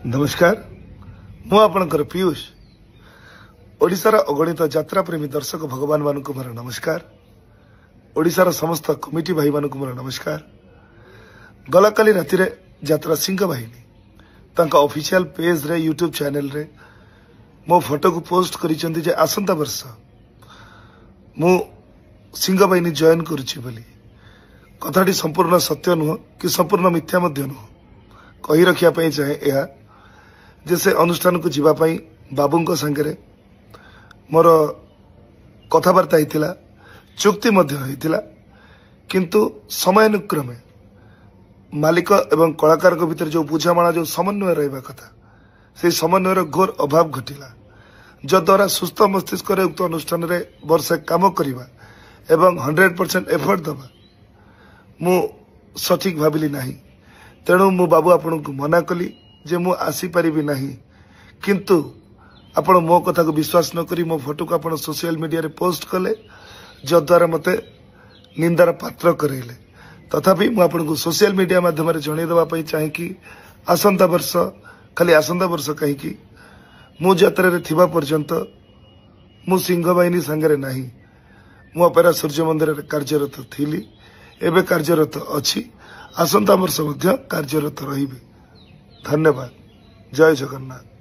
नमस्कार मु आपणकर पीयूष ओडिशार अगणित यात्रा प्रेमी दर्शक भगवान मानक मोर नमस्कार। ओडिशार समस्त कमिटी भाई मानक मोर नमस्कार। गला काली राति रे यात्रा सिंह बाहिनी तांका ऑफिशियल पेज रे यूट्यूब चैनल रे मो फोटो को पोस्ट करिसेंती जे आसंता वर्ष मु सिंह बाहिनी जॉइन करूची बोली। कथाटी संपूर्ण सत्य नुह कि संपूर्ण मिथ्या मध्य नुह कही रखिया पई चाहे एहा जैसे अनुष्ठान को जीवाई बाबू सांगे मोर कथबार्ता होता चुक्ति होता किंतु समयानुक्रमे मालिक एवं कलाकार भितर जो बुझामणा जो समन्वय रहा कथा से समन्वयर घोर अभाव घटिला जद्वारा सुस्थ मस्तिष्क उक्त अनुष्ठान रे वर्षे काम करवा एवं 100% एफर्ट दबा मु सठिक भाविली नहीं। तेणु मु बाबू आपण को मना कली जे मु आसी परिबी नहीं किंतु आपण मो कथा को विश्वास न करी मो फोटो को आपण सोशल मीडिया रे पोस्ट कले जद्वारा मते निंदार पात्र करेले। तथापि मु आपण को सोशल मीडिया माध्यम रे जणै देबा पई चाहे कि आसंता वर्ष खाली आसंता वर्ष कहि कि मु यात्रा रे थिबा पर्यंत मु सिंह बाहिनी संगे नहीं मु अपेरा सूर्य मंदिर रे कार्यरत थिली एबे कार्यरत अछि आसंता वर्ष मध्य कार्यरत रहिबे। धन्यवाद। जय जगन्नाथ।